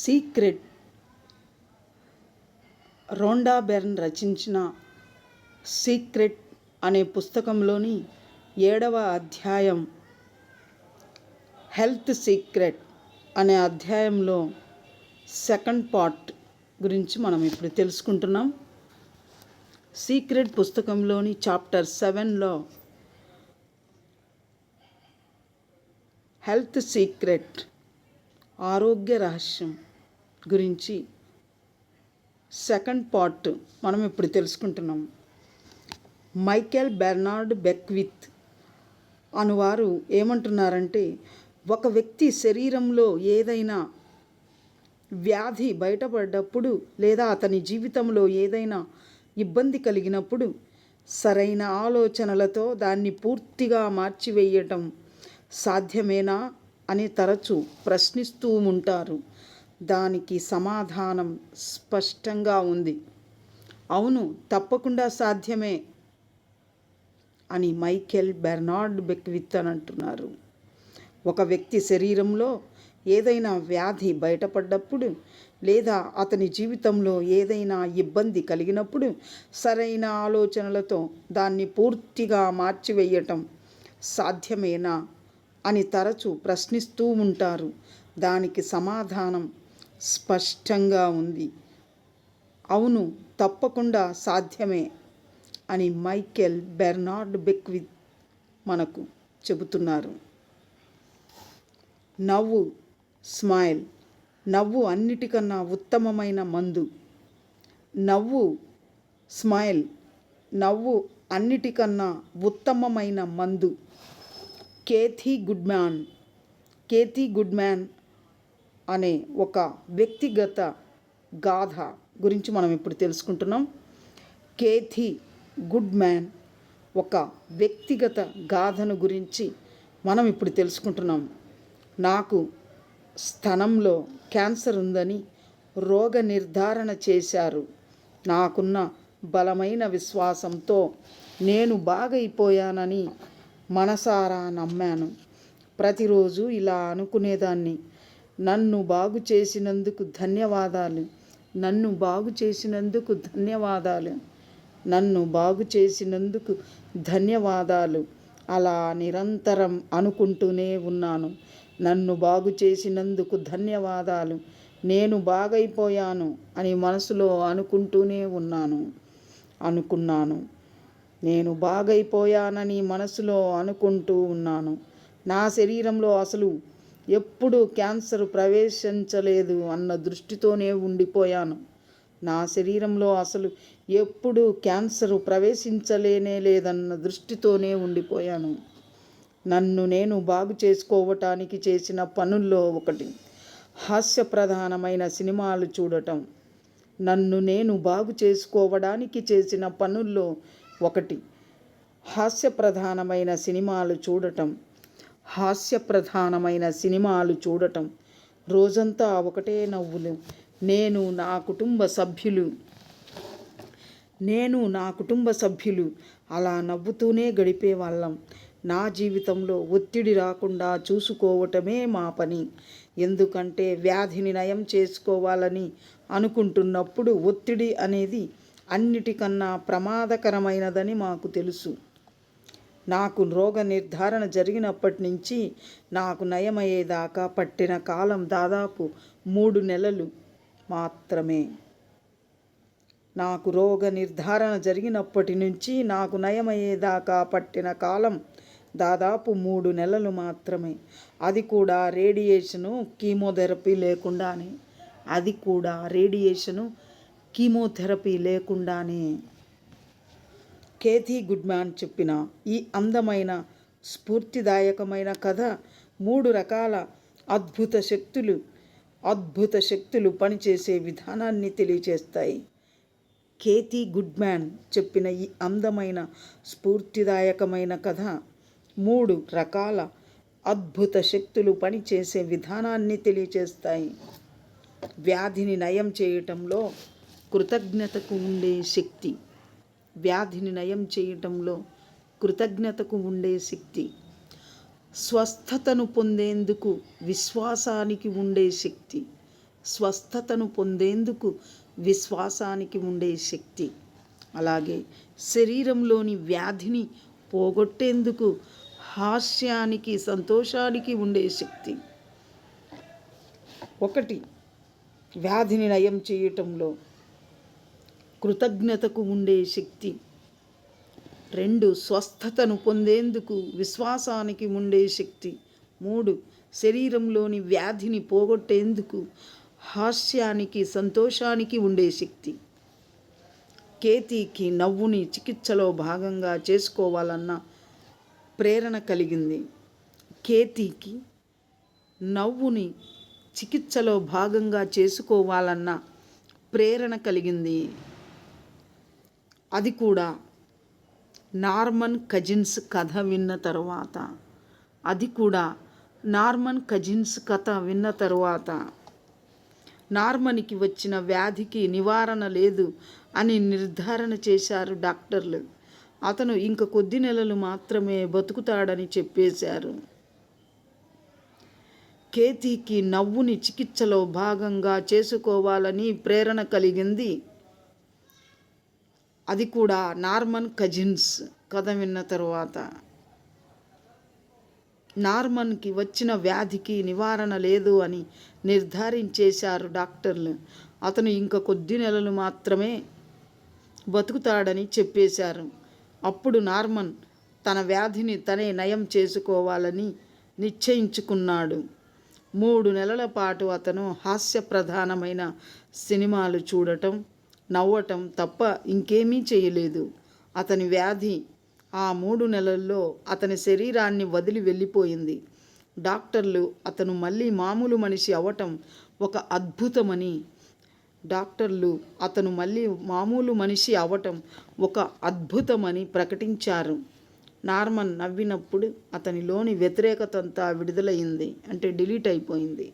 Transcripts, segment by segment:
Secret రొండా Bern రచించిన secret అనే పుస్తకంలోని 7వ అధ్యాయం హెల్త్ సీక్రెట్ అనే అధ్యాయంలో సెకండ్ పార్ట్ గురించి మనం ఇప్పుడు తెలుసుకుంటున్నాం. సీక్రెట్ పుస్తకంలోని చాప్టర్ 7లో హెల్త్ సీక్రెట్ ఆరోగ్య రహస్యం గురించి సెకండ్ పార్ట్ మనం ఇప్పుడు తెలుసుకుంటున్నాం. మైకేల్ బెర్నార్డ్ బెక్విత్ అనువారు ఏమంటున్నారంటే, ఒక వ్యక్తి శరీరంలో ఏదైనా వ్యాధి బయటపడ్డప్పుడు లేదా అతని జీవితంలో ఏదైనా ఇబ్బంది కలిగినప్పుడు సరైన ఆలోచనలతో దాన్ని పూర్తిగా మార్చివేయటం సాధ్యమేనా అని తరచూ ప్రశ్నిస్తూ ఉంటారు. దానికి సమాధానం స్పష్టంగా ఉంది. అవును, తప్పకుండా సాధ్యమే అని మైకేల్ బెర్నార్డ్ బెక్విత్ అని అంటున్నారు. ఒక వ్యక్తి శరీరంలో ఏదైనా వ్యాధి బయటపడ్డప్పుడు లేదా అతని జీవితంలో ఏదైనా ఇబ్బంది కలిగినప్పుడు సరైన ఆలోచనలతో దాన్ని పూర్తిగా మార్చివేయటం సాధ్యమేనా అని తరచూ ప్రశ్నిస్తూ ఉంటారు. దానికి సమాధానం స్పష్టంగా ఉంది. అవును, తప్పకుండా సాధ్యమే అని మైకేల్ బెర్నార్డ్ బెక్విత్ మనకు చెబుతున్నారు. నవ్వు, స్మైల్. నవ్వు అన్నిటికన్నా ఉత్తమమైన మందు. నవ్వు, స్మైల్. నవ్వు అన్నిటికన్నా ఉత్తమమైన మందు. కేథీ గుడ్మ్యాన్ అనే ఒక వ్యక్తిగత గాథ గురించి మనం ఇప్పుడు తెలుసుకుంటున్నాం. కేథీ గుడ్మ్యాన్ ఒక వ్యక్తిగత గాథను గురించి మనం ఇప్పుడు తెలుసుకుంటున్నాం. నాకు స్తనంలో క్యాన్సర్ ఉందని రోగ నిర్ధారణ చేశారు. నాకున్న బలమైన విశ్వాసంతో నేను బాగైపోయానని మనసారా నమ్మాను. ప్రతిరోజు ఇలా అనుకునేదాన్ని, నన్ను బాగు చేసినందుకు ధన్యవాదాలు, నన్ను బాగు చేసినందుకు ధన్యవాదాలు, నన్ను బాగు చేసినందుకు ధన్యవాదాలు. అలా నిరంతరం అనుకుంటూనే ఉన్నాను. నన్ను బాగు చేసినందుకు ధన్యవాదాలు, నేను బాగైపోయాను అని మనసులో అనుకుంటూనే అనుకున్నాను. నేను బాగైపోయానని మనసులో అనుకుంటూ ఉన్నాను. నా శరీరంలో అసలు ఎప్పుడూ క్యాన్సర్ ప్రవేశించలేదు అన్న దృష్టితోనే ఉండిపోయాను. నా శరీరంలో అసలు ఎప్పుడూ క్యాన్సర్ లేదన్న దృష్టితోనే ఉండిపోయాను. నన్ను నేను బాగు చేసుకోవటానికి చేసిన పనుల్లో ఒకటి హాస్యప్రధానమైన సినిమాలు చూడటం. నన్ను నేను బాగు చేసుకోవడానికి చేసిన పనుల్లో ఒకటి హాస్యప్రధానమైన సినిమాలు చూడటం. రోజంతా ఒకటే నవ్వులు. నేను నా కుటుంబ సభ్యులు అలా నవ్వుతూనే గడిపేవాళ్ళం. నా జీవితంలో ఒత్తిడి రాకుండా చూసుకోవటమే మా పని. ఎందుకంటే వ్యాధిని నయం చేసుకోవాలని అనుకుంటున్నప్పుడు ఒత్తిడి అనేది అన్నిటికన్నా ప్రమాదకరమైనదని మాకు తెలుసు. నాకు రోగ నిర్ధారణ జరిగినప్పటి నుంచి నాకు నయమయ్యేదాకా పట్టిన కాలం దాదాపు 3 నెలలు మాత్రమే. నాకు రోగ నిర్ధారణ జరిగినప్పటి నుంచి నాకు నయమయ్యేదాకా పట్టిన కాలం దాదాపు 3 నెలలు మాత్రమే. అది కూడా రేడియేషను, కీమోథెరపీ లేకుండానే. కేథీ గుడ్మ్యాన్ చెప్పిన ఈ అందమైన స్ఫూర్తిదాయకమైన కథ 3 రకాల అద్భుత శక్తులు పనిచేసే విధానాన్ని తెలియజేస్తాయి. కేథీ గుడ్మ్యాన్ చెప్పిన ఈ అందమైన స్ఫూర్తిదాయకమైన కథ 3 రకాల అద్భుత శక్తులు పనిచేసే విధానాన్ని తెలియజేస్తాయి. వ్యాధిని నయం చేయటంలో కృతజ్ఞతకు ఉండే శక్తి, స్వస్థతను పొందేందుకు విశ్వాసానికి ఉండే శక్తి, స్వస్థతను పొందేందుకు విశ్వాసానికి ఉండే శక్తి, అలాగే శరీరంలోని వ్యాధిని పోగొట్టేందుకు హాస్యానికి సంతోషానికి ఉండే శక్తి. 1 వ్యాధిని నయం చేయటంలో కృతజ్ఞతకు ఉండే శక్తి. 2 స్వస్థతను పొందేందుకు విశ్వాసానికి ఉండే శక్తి. 3 శరీరంలోని వ్యాధిని పోగొట్టేందుకు హాస్యానికి సంతోషానికి ఉండే శక్తి. కేతీకి నవ్వుని చికిత్సలో భాగంగా చేసుకోవాలన్న ప్రేరణ కలిగింది. కేతీకి నవ్వుని చికిత్సలో భాగంగా చేసుకోవాలన్న ప్రేరణ కలిగింది. అది కూడా నార్మన్ కజిన్స్ కథ విన్న తరువాత నార్మన్కి వచ్చిన వ్యాధికి నివారణ లేదు అని నిర్ధారణ చేశారు డాక్టర్లు. అతను ఇంక కొద్ది నెలలు మాత్రమే బతుకుతాడని చెప్పేశారు. కేతీకి నవ్వుని చికిత్సలో భాగంగా చేసుకోవాలని ప్రేరణ కలిగింది. అది కూడా నార్మన్ కజిన్స్ కథ విన్న తరువాత. నార్మన్కి వచ్చిన వ్యాధికి నివారణ లేదు అని నిర్ధారించేశారు డాక్టర్లు. అతను ఇంక కొద్ది నెలలు మాత్రమే బతుకుతాడని చెప్పేశారు. అప్పుడు నార్మన్ తన వ్యాధిని తనే నయం చేసుకోవాలని నిశ్చయించుకున్నాడు. 3 నెలల పాటు అతను హాస్యప్రధానమైన సినిమాలు చూడటం, నవ్వటం తప్ప ఇంకేమీ చేయలేదు. అతని వ్యాధి ఆ 3 నెలల్లో అతని శరీరాన్ని వదిలి వెళ్ళిపోయింది. డాక్టర్లు అతను మళ్ళీ మామూలు మనిషి అవ్వటం ఒక అద్భుతమని ప్రకటించారు. నార్మన్ నవ్వినప్పుడు అతనిలోని వ్యతిరేకతంతా విడుదలైంది, అంటే డిలీట్ అయిపోయింది.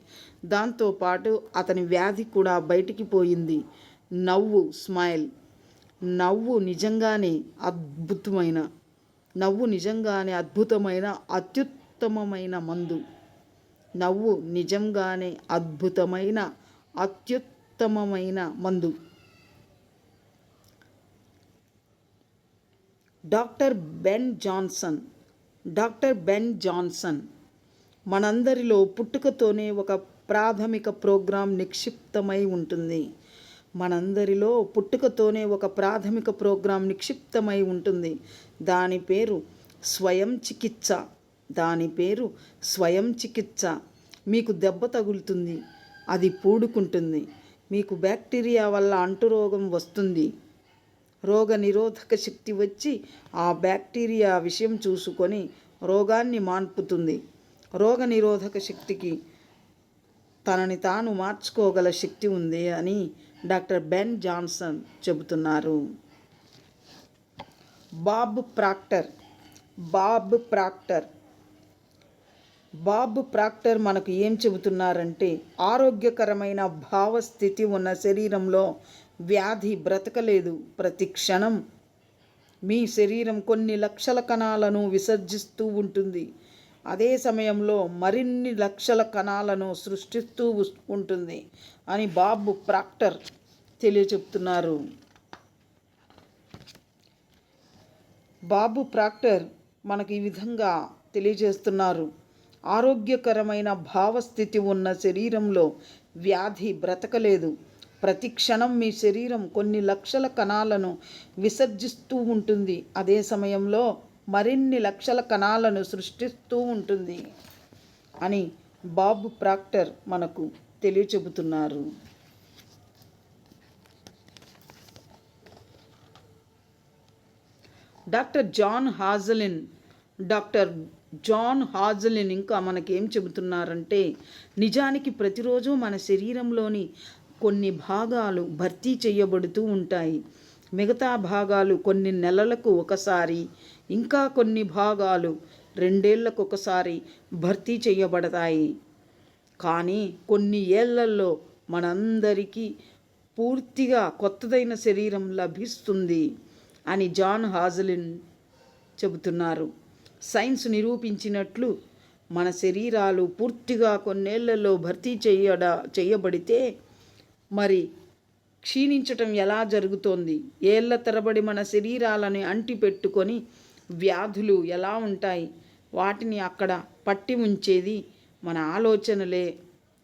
దాంతోపాటు అతని వ్యాధి కూడా బయటికి పోయింది. స్మైల్. నవ్వు నిజంగానే అద్భుతమైన అత్యుత్తమమైన మందు. నవ్వు నిజంగానే అత్యుత్తమమైన మందు. డాక్టర్ బెన్ జాన్సన్ మనందరిలో పుట్టుకతోనే ఒక ప్రాథమిక ప్రోగ్రాం నిక్షిప్తమై ఉంటుంది. దాని పేరు స్వయం చికిత్స. మీకు దెబ్బ తగులుతుంది, అది పూడుకుంటుంది. మీకు బ్యాక్టీరియా వల్ల అంటురోగం వస్తుంది. రోగ నిరోధక శక్తి వచ్చి ఆ బ్యాక్టీరియా విషయం చూసుకొని రోగాన్ని మాన్పుతుంది. రోగ నిరోధక శక్తికి తనని తాను మార్చుకోగల శక్తి ఉంది అని డాక్టర్ బెన్ జాన్సన్ చెబుతున్నారు. బాబ్ ప్రాక్టర్ మనకు ఏం చెబుతున్నారంటే, ఆరోగ్యకరమైన భావస్థితి ఉన్న శరీరంలో వ్యాధి బ్రతకలేదు. ప్రతి క్షణం మీ శరీరం కొన్ని లక్షల కణాలను విసర్జిస్తూ ఉంటుంది. అదే సమయంలో మరిన్ని లక్షల కణాలను సృష్టిస్తూ ఉంటుంది అని బాబ్ ప్రాక్టర్ తెలియచెప్తున్నారు. బాబ్ ప్రాక్టర్ మనకు ఈ విధంగా తెలియజేస్తున్నారు. ఆరోగ్యకరమైన భావస్థితి ఉన్న శరీరంలో వ్యాధి బ్రతకలేదు. ప్రతి క్షణం మీ శరీరం కొన్ని లక్షల కణాలను విసర్జిస్తూ ఉంటుంది. అదే సమయంలో మరిన్ని లక్షల కణాలను సృష్టిస్తూ ఉంటుంది అని బాబ్ ప్రాక్టర్ మనకు తెలియచెబుతున్నారు. డాక్టర్ జాన్ హాజలిన్ ఇంకా మనకేం చెబుతున్నారంటే, నిజానికి ప్రతిరోజు మన శరీరంలోని కొన్ని భాగాలు భర్తీ చేయబడుతూ ఉంటాయి. మిగతా భాగాలు కొన్ని నెలలకు ఒకసారి, ఇంకా కొన్ని భాగాలు 2 ఏళ్లకు ఒకసారి భర్తీ చేయబడతాయి. కానీ కొన్ని ఏళ్లలో మనందరికీ పూర్తిగా కొత్తదైన శరీరం లభిస్తుంది అని జాన్ హాజలిన్ చెబుతున్నారు. సైన్స్ నిరూపించినట్లు మన శరీరాలు పూర్తిగా కొన్నేళ్లలో భర్తీ చేయబడితే మరి క్షీణించటం ఎలా జరుగుతోంది? ఏళ్ల తరబడి మన శరీరాలని అంటిపెట్టుకొని వ్యాధులు ఎలా ఉంటాయి? వాటిని అక్కడ పట్టి ఉంచేది మన ఆలోచనలే.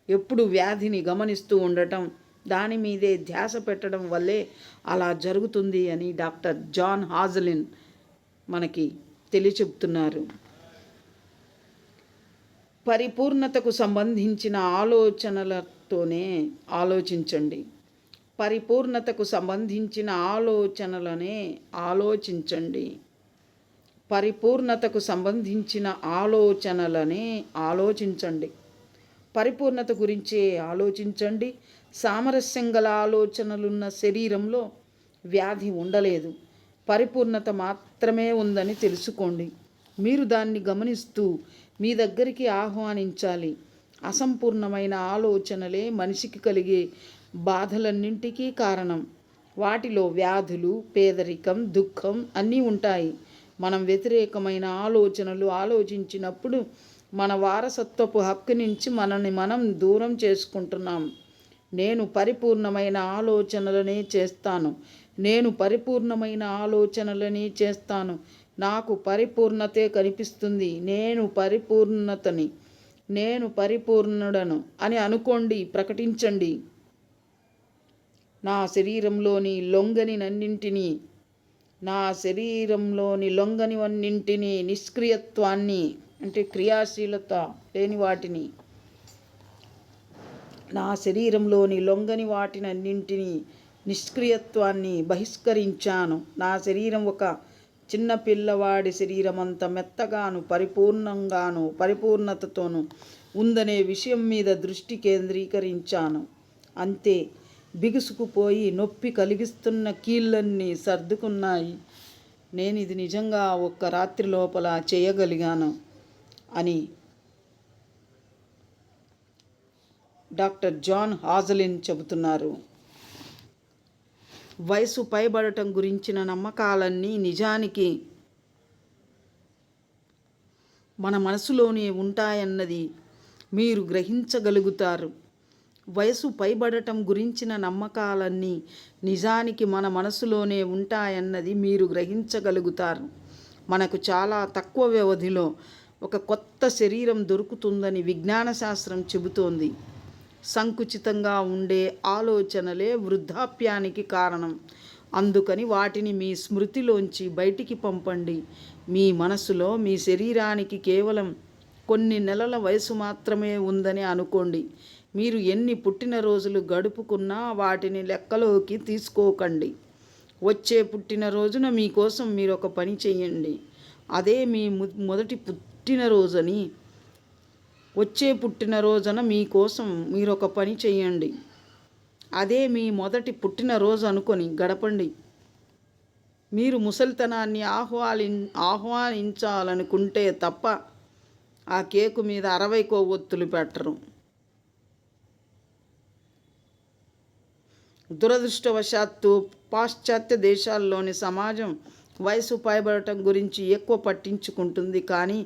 ఎప్పుడు వ్యాధిని గమనిస్తూ ఉండటం, దాని మీదే ధ్యాస పెట్టడం వల్లే అలా జరుగుతుంది అని డాక్టర్ జాన్ హాజలిన్ మనకి తెలియచెప్తున్నారు. పరిపూర్ణతకు సంబంధించిన ఆలోచనలతోనే ఆలోచించండి. పరిపూర్ణతకు సంబంధించిన ఆలోచనలనే ఆలోచించండి. పరిపూర్ణతకు సంబంధించిన ఆలోచనలనే ఆలోచించండి. పరిపూర్ణత గురించే ఆలోచించండి. సామరస్యం గల ఆలోచనలున్న శరీరంలో వ్యాధి ఉండలేదు. పరిపూర్ణత మాత్రమే ఉందని తెలుసుకోండి. మీరు దాన్ని గమనిస్తూ మీ దగ్గరికి ఆహ్వానించాలి. అసంపూర్ణమైన ఆలోచనలే మనిషికి కలిగే బాధలన్నింటికీ కారణం. వాటిలో వ్యాధులు, పేదరికం, దుఃఖం అన్నీ ఉంటాయి. మనం వ్యతిరేకమైన ఆలోచనలు ఆలోచించినప్పుడు మన వారసత్వపు హక్కు నుంచి మనల్ని మనం దూరం చేసుకుంటున్నాం. నేను పరిపూర్ణమైన ఆలోచనలనే చేస్తాను. నేను పరిపూర్ణమైన ఆలోచనలనే చేస్తాను. నాకు పరిపూర్ణతే కనిపిస్తుంది. నేను పరిపూర్ణుడను అని అనుకోండి, ప్రకటించండి. నా శరీరంలోని లొంగనివన్నింటినీ, నిష్క్రియత్వాన్ని అంటే క్రియాశీలత లేని వాటిని, నా శరీరంలోని లొంగని వాటినన్నింటినీ, నిష్క్రియత్వాన్ని బహిష్కరించాను. నా శరీరం ఒక చిన్న పిల్లవాడి శరీరమంత మెత్తగాను, పరిపూర్ణంగాను, పరిపూర్ణతతోనూ ఉందనే విషయం మీద దృష్టి కేంద్రీకరించాను. అంతే. బిగుసుకుపోయి నొప్పి కలిగిస్తున్న కీళ్ళన్నీ సర్దుకున్నాయి. నేను ఇది నిజంగా ఒక్క రాత్రి లోపల చేయగలిగాను అని డాక్టర్ జాన్ హాజలిన్ చెబుతున్నారు. వయసు పైబడటం గురించిన నమ్మకాలన్నీ నిజానికి మన మనసులోనే ఉంటాయన్నది మీరు గ్రహించగలుగుతారు. వయసు పైబడటం గురించిన నమ్మకాలన్నీ నిజానికి మన మనసులోనే ఉంటాయన్నది మీరు గ్రహించగలుగుతారు. మనకు చాలా తక్కువ వ్యవధిలో ఒక కొత్త శరీరం దొరుకుతుందని విజ్ఞాన శాస్త్రం చెబుతోంది. సంకుచితంగా ఉండే ఆలోచనలే వృద్ధాప్యానికి కారణం. అందుకని వాటిని మీ స్మృతిలోంచి బయటికి పంపండి. మీ మనసులో మీ శరీరానికి కేవలం కొన్ని నెలల వయసు మాత్రమే ఉందని అనుకోండి. మీరు ఎన్ని పుట్టినరోజులు గడుపుకున్నా వాటిని లెక్కలోకి తీసుకోకండి. వచ్చే పుట్టినరోజున మీకోసం మీరు ఒక పని చేయండి. అదే మీ మొదటి పుట్టినరోజని. వచ్చే పుట్టినరోజున మీకోసం మీరు ఒక పని చేయండి. అదే మీ మొదటి పుట్టినరోజు అనుకొని గడపండి. మీరు ముసలితనాన్ని ఆహ్వానించాలనుకుంటే తప్ప ఆ కేకు మీద 60 కొవ్వొత్తులు పెట్టరు. దురదృష్టవశాత్తు పాశ్చాత్య దేశాల్లోని సమాజం వయసు పైబడటం గురించి ఎక్కువ పట్టించుకుంటుంది. కానీ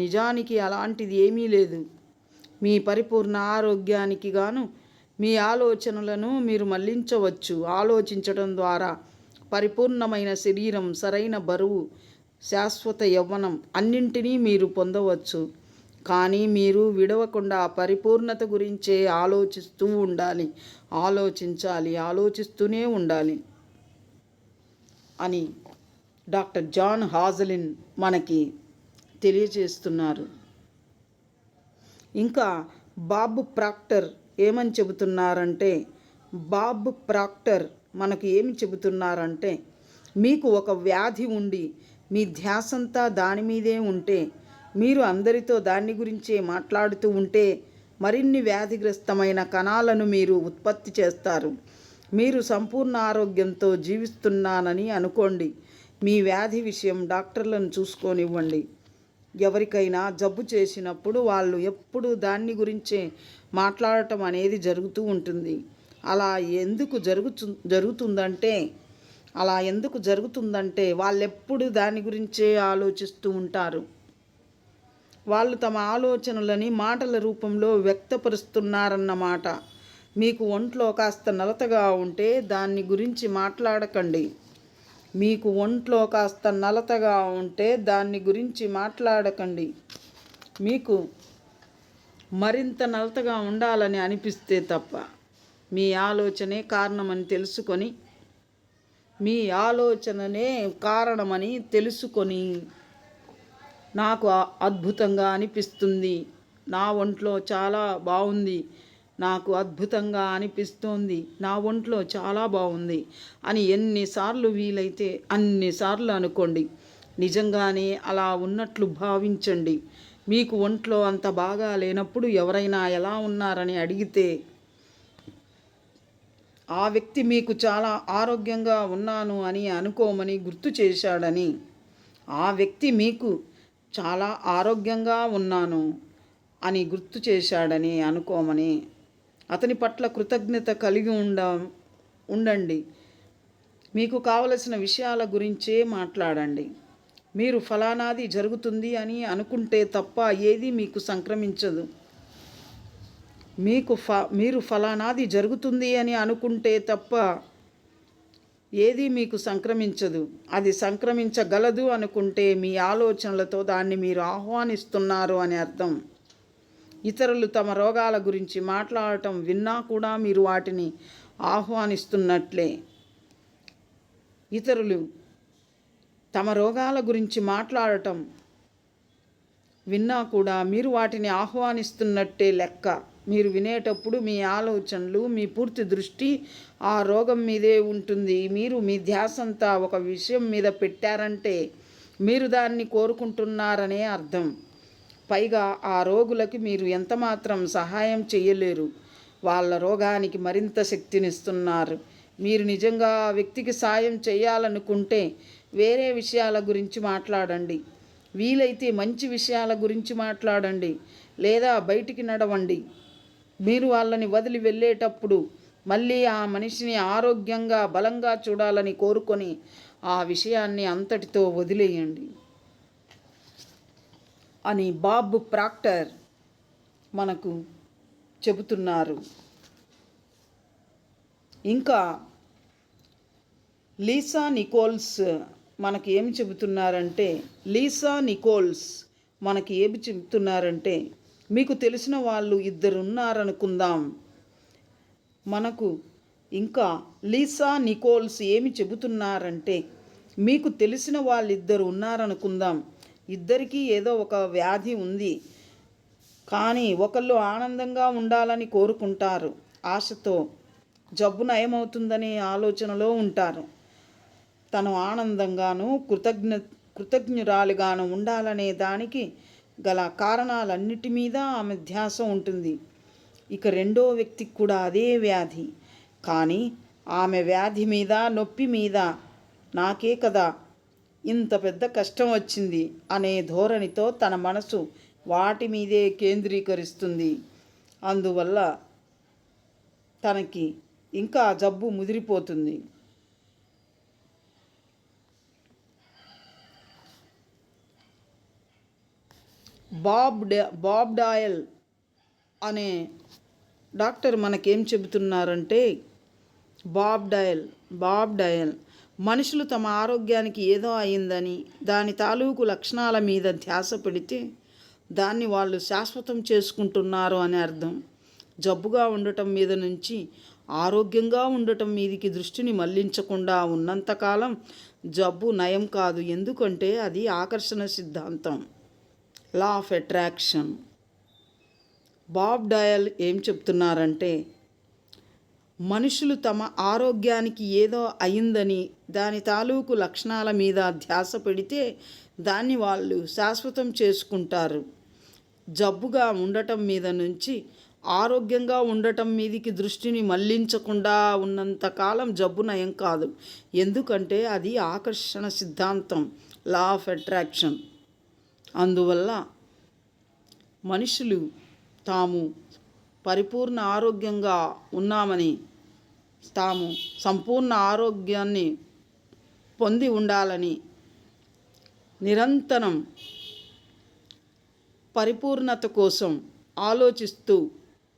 నిజానికి అలాంటిది ఏమీ లేదు. మీ పరిపూర్ణ ఆరోగ్యానికి గాను మీ ఆలోచనలను మీరు మళ్లించవచ్చు. ఆలోచించడం ద్వారా పరిపూర్ణమైన శరీరం, సరైన బరువు, శాశ్వత యవ్వనం అన్నింటినీ మీరు పొందవచ్చు. కానీ మీరు విడవకుండా పరిపూర్ణత గురించే ఆలోచిస్తూ ఉండాలి. ఆలోచిస్తూనే ఉండాలి అని డాక్టర్ జాన్ హాజలిన్ మనకి తెలియజేస్తున్నారు. ఇంకా బాబ్ ప్రాక్టర్ ఏమని చెబుతున్నారంటే, మనకు ఏమి చెబుతున్నారంటే, మీకు ఒక వ్యాధి ఉండి మీ ధ్యాసంతా దాని మీదే ఉంటే, మీరు అందరితో దాని గురించే మాట్లాడుతూ ఉంటే మరిన్ని వ్యాధిగ్రస్తమైన కణాలను మీరు ఉత్పత్తి చేస్తారు. మీరు సంపూర్ణ ఆరోగ్యంతో జీవిస్తున్నానని అనుకోండి. మీ వ్యాధి విషయం డాక్టర్లను చూసుకోనివ్వండి. ఎవరికైనా జబ్బు చేసినప్పుడు వాళ్ళు ఎప్పుడూ దాన్ని గురించే మాట్లాడటం అనేది జరుగుతూ ఉంటుంది. అలా ఎందుకు జరుగుతుందంటే వాళ్ళెప్పుడు దాని గురించే ఆలోచిస్తూ ఉంటారు. వాళ్ళు తమ ఆలోచనలని మాటల రూపంలో వ్యక్తపరుస్తున్నారన్నమాట. మీకు ఒంట్లో కాస్త నలతగా ఉంటే దాన్ని గురించి మాట్లాడకండి. మీకు ఒంట్లో కాస్త నలతగా ఉంటే దాన్ని గురించి మాట్లాడకండి. మీకు మరింత నలతగా ఉండాలని అనిపిస్తే తప్ప మీ ఆలోచనే కారణమని తెలుసుకొని నాకు అద్భుతంగా అనిపిస్తుంది, నా ఒంట్లో చాలా బాగుంది, నాకు అద్భుతంగా అనిపిస్తోంది, నా ఒంట్లో చాలా బాగుంది అని ఎన్నిసార్లు వీలైతే అన్నిసార్లు అనుకోండి. నిజంగానే అలా ఉన్నట్లు భావించండి. మీకు ఒంట్లో అంత బాగా లేనప్పుడు ఎవరైనా ఎలా ఉన్నారని అడిగితే ఆ వ్యక్తి మీకు చాలా ఆరోగ్యంగా ఉన్నాను అని అనుకోమని గుర్తు చేశాడని, ఆ వ్యక్తి మీకు చాలా ఆరోగ్యంగా ఉన్నాను అని గుర్తు చేశాడని అనుకోమని అతని పట్ల కృతజ్ఞత కలిగి ఉండండి. మీకు కావలసిన విషయాల గురించే మాట్లాడండి. మీరు ఫలానాది జరుగుతుంది అని అనుకుంటే తప్ప ఏది మీకు సంక్రమించదు. మీరు ఫలానాది జరుగుతుంది అని అనుకుంటే తప్ప ఏది మీకు సంక్రమించదు. అది సంక్రమించగలదు అనుకుంటే మీ ఆలోచనలతో దాన్ని మీరు ఆహ్వానిస్తున్నారు అని అర్థం. ఇతరులు తమ రోగాల గురించి మాట్లాడటం విన్నా కూడా మీరు వాటిని ఆహ్వానిస్తున్నట్లే. ఇతరులు తమ రోగాల గురించి మాట్లాడటం విన్నా కూడా మీరు వాటిని ఆహ్వానిస్తున్నట్టే లెక్క. మీరు వినేటప్పుడు మీ ఆలోచనలు, మీ పూర్తి దృష్టి ఆ రోగం మీదే ఉంటుంది. మీరు మీ ధ్యాసంతా ఒక విషయం మీద పెట్టారంటే మీరు దాన్ని కోరుకుంటున్నారనే అర్థం. పైగా ఆ రోగులకి మీరు ఎంతమాత్రం సహాయం చేయలేరు. వాళ్ళ రోగానికి మరింత శక్తినిస్తున్నారు. మీరు నిజంగా ఆ వ్యక్తికి సాయం చేయాలనుకుంటే వేరే విషయాల గురించి మాట్లాడండి. వీలైతే మంచి విషయాల గురించి మాట్లాడండి, లేదా బయటికి నడవండి. మీరు వాళ్ళని వదిలి వెళ్ళేటప్పుడు మళ్ళీ ఆ మనిషిని ఆరోగ్యంగా బలంగా చూడాలని కోరుకొని ఆ విషయాన్ని అంతటితో వదిలేయండి అని బాబ్ ప్రాక్టర్ మనకు చెబుతున్నారు. ఇంకా లీసా నికోల్స్ మనకి ఏమి చెబుతున్నారంటే మీకు తెలిసిన వాళ్ళు ఇద్దరు ఉన్నారనుకుందాం. మనకు ఇంకా లీసా నికోల్స్ ఏమి చెబుతున్నారంటే మీకు తెలిసిన వాళ్ళిద్దరు ఉన్నారనుకుందాం. ఇద్దరికీ ఏదో ఒక వ్యాధి ఉంది, కానీ ఒకళ్ళు ఆనందంగా ఉండాలని కోరుకుంటారు, ఆశతో జబ్బు నయమవుతుందనే ఆలోచనలో ఉంటారు. తను ఆనందంగాను కృతజ్ఞురాలిగాను ఉండాలనే దానికి గల కారణాలన్నిటి మీద ఆమె ధ్యాస ఉంటుంది. ఇక రెండో వ్యక్తికి కూడా అదే వ్యాధి, కానీ ఆమె వ్యాధి మీద, నొప్పి మీద నాకే కదా ఇంత పెద్ద కష్టం వచ్చింది అనే ధోరణితో తన మనసు వాటి మీదే కేంద్రీకరిస్తుంది. అందువల్ల తనకి ఇంకా జబ్బు ముదిరిపోతుంది. బాబ్ డాయల్ అనే డాక్టర్ మనకేం చెబుతున్నారంటే బాబ్ డయల్ మనుషులు తమ ఆరోగ్యానికి ఏదో అయిందని దాని తాలూకు లక్షణాల మీద ధ్యాస పెడితే దాన్ని వాళ్ళు శాశ్వతం చేసుకుంటున్నారు అని అర్థం. జబ్బుగా ఉండటం మీద నుంచి ఆరోగ్యంగా ఉండటం మీదికి దృష్టిని మళ్లించకుండా ఉన్నంతకాలం జబ్బు నయం కాదు. ఎందుకంటే అది ఆకర్షణ సిద్ధాంతం, law of attraction. Bob dial ఏం చెప్తున్నారంటే మనుషులు తమ ఆరోగ్యానికి ఏదో అయిందని దాని తాలూకు లక్షణాల మీద ధ్యాస పెడితే దాన్ని వాళ్ళు శాశ్వతం చేసుకుంటారు. జబ్బుగా ఉండటం మీద నుంచి ఆరోగ్యంగా ఉండటం మీదికి దృష్టిని మళ్లించకుండా ఉన్నంతకాలం జబ్బు నయం కాదు. ఎందుకంటే అది ఆకర్షణ సిద్ధాంతం, లా ఆఫ్ అట్రాక్షన్. అందువల్ల మనుషులు తాము పరిపూర్ణ ఆరోగ్యంగా ఉన్నామని, తాము సంపూర్ణ ఆరోగ్యాన్ని పొంది ఉండాలని నిరంతరం పరిపూర్ణత కోసం ఆలోచిస్తూ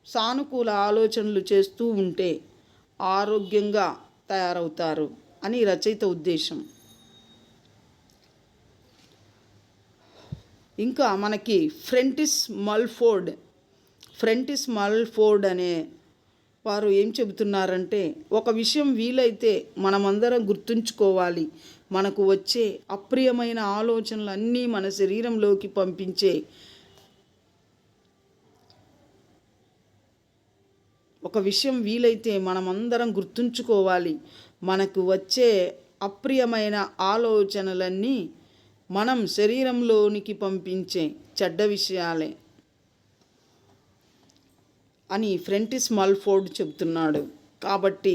సానుకూల ఆలోచనలు చేస్తూ ఉంటే ఆరోగ్యంగా తయారవుతారు అని రచయిత ఉద్దేశం. ఇంకా మనకి ఫ్రెంటిస్ మల్ఫోర్డ్ అనే వారు ఏం చెబుతున్నారంటే, ఒక విషయం వీలైతే మనమందరం గుర్తుంచుకోవాలి, మనకు వచ్చే అప్రియమైన ఆలోచనలన్నీ మన శరీరంలోకి పంపించే ఒక విషయం వీలైతే మనమందరం గుర్తుంచుకోవాలి, మనకు వచ్చే అప్రియమైన ఆలోచనలన్నీ మనం శరీరంలోనికి పంపించే చెడ్డ విషయాలే అని ఫ్రెంటిస్ మల్ఫోర్డ్ చెబుతున్నాడు. కాబట్టి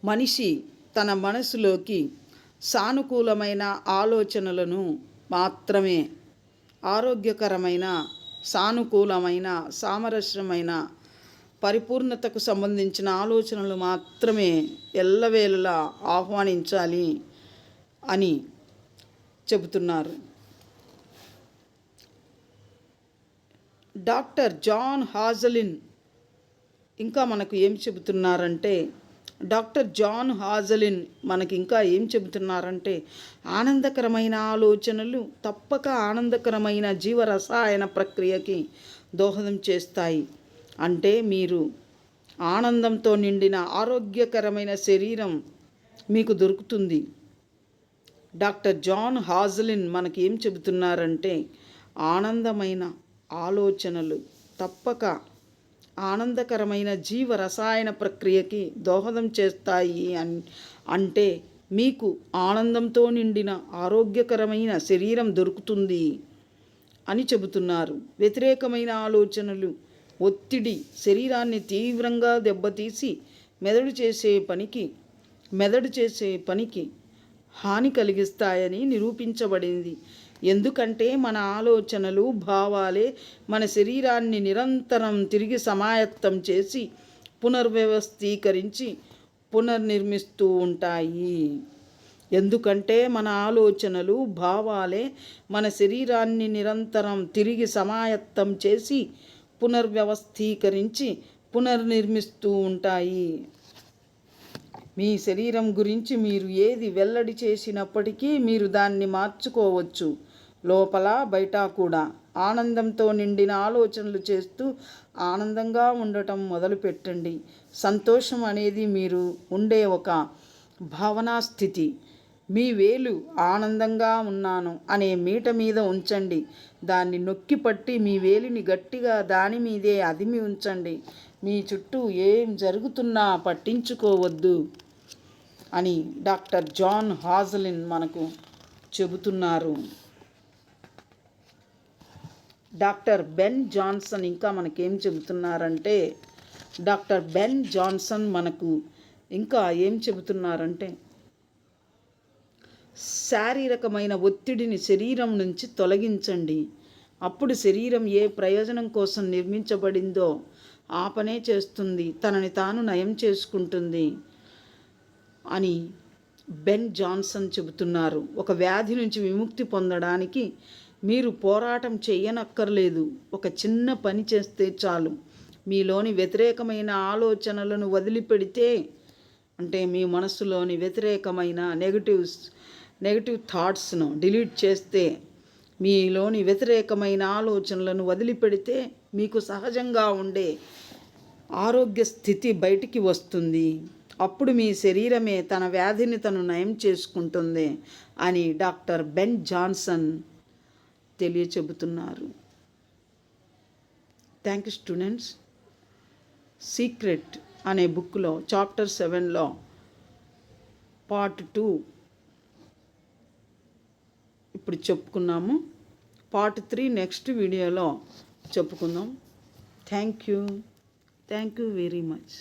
మనిషి తన మనసులోకి సానుకూలమైన ఆలోచనలను మాత్రమే, ఆరోగ్యకరమైన, సానుకూలమైన, సామరస్యమైన, పరిపూర్ణతకు సంబంధించిన ఆలోచనలు మాత్రమే ఎల్లవేళలా ఆహ్వానించాలి అని చెబుతున్నారు. డాక్టర్ జాన్ హాజలిన్ ఇంకా మనకు ఏం చెబుతున్నారంటే, ఆనందకరమైన ఆలోచనలు తప్పక ఆనందకరమైన జీవరసాయన ప్రక్రియకి దోహదం చేస్తాయి. అంటే మీరు ఆనందంతో నిండిన ఆరోగ్యకరమైన శరీరం మీకు దొరుకుతుంది. డాక్టర్ జాన్ హాజలిన్ మనకి ఏం చెబుతున్నారంటే, ఆనందమైన ఆలోచనలు తప్పక ఆనందకరమైన జీవరసాయన ప్రక్రియకి దోహదం చేస్తాయి అంటే మీకు ఆనందంతో నిండిన ఆరోగ్యకరమైన శరీరం దొరుకుతుంది అని చెబుతున్నారు. వ్యతిరేకమైన ఆలోచనలు, ఒత్తిడి శరీరాన్ని తీవ్రంగా దెబ్బతీసి మెదడు చేసే పనికి హాని కలిగిస్తాయని నిరూపించబడింది. ఎందుకంటే మన ఆలోచనలు, భావాలే మన శరీరాన్ని నిరంతరం తిరిగి సమాయత్తం చేసి పునర్వ్యవస్థీకరించి పునర్నిర్మిస్తూ ఉంటాయి. ఎందుకంటే మన ఆలోచనలు, భావాలే మన శరీరాన్ని నిరంతరం తిరిగి సమాయత్తం చేసి పునర్వ్యవస్థీకరించి పునర్నిర్మిస్తూ ఉంటాయి. మీ శరీరం గురించి మీరు ఏది వెల్లడి చేసినప్పటికీ మీరు దాన్ని మార్చుకోవచ్చు. లోపల బయట కూడా ఆనందంతో నిండిన ఆలోచనలు చేస్తూ ఆనందంగా ఉండటం మొదలుపెట్టండి. సంతోషం అనేది మీరు ఉండే ఒక భావనా స్థితి. మీ వేలు ఆనందంగా ఉన్నాను అనే మీట మీద ఉంచండి. దాన్ని నొక్కి పట్టి మీ వేలిని గట్టిగా దాని మీదే అదిమి ఉంచండి. మీ చుట్టూ ఏం జరుగుతున్నా పట్టించుకోవద్దు అని డాక్టర్ జాన్ హాజలిన్ మనకు చెబుతున్నారు. డాక్టర్ బెన్ జాన్సన్ ఇంకా మనకేం చెబుతున్నారంటే, మనకు ఇంకా ఏం చెబుతున్నారంటే, శారీరకమైన ఒత్తిడిని శరీరం నుంచి తొలగించండి. అప్పుడు శరీరం ఏ ప్రయోజనం కోసం నిర్మించబడిందో ఆ పనే చేస్తుంది, తనని తాను నయం చేసుకుంటుంది అని బెన్ జాన్సన్ చెబుతున్నారు. ఒక వ్యాధి నుంచి విముక్తి పొందడానికి మీరు పోరాటం చేయనక్కర్లేదు. ఒక చిన్న పని చేస్తే చాలు. మీలోని వ్యతిరేకమైన ఆలోచనలను వదిలిపెడితే, అంటే మీ మనస్సులోని వ్యతిరేకమైన నెగటివ్ థాట్స్ను డిలీట్ చేస్తే, మీలోని వ్యతిరేకమైన ఆలోచనలను వదిలిపెడితే మీకు సహజంగా ఉండే ఆరోగ్య స్థితి బయటికి వస్తుంది. అప్పుడు మీ శరీరమే తన వ్యాధిని తను నయం చేసుకుంటుంది అని డాక్టర్ బెన్ జాన్సన్ తెలియచెబుతున్నారు. Thank you students. సీక్రెట్ అనే బుక్లో చాప్టర్ 7లో పార్ట్ 2 ఇప్పుడు చెప్పుకున్నాము. పార్ట్ 3 నెక్స్ట్ వీడియోలో చెప్పుకుందాం. Thank you very much.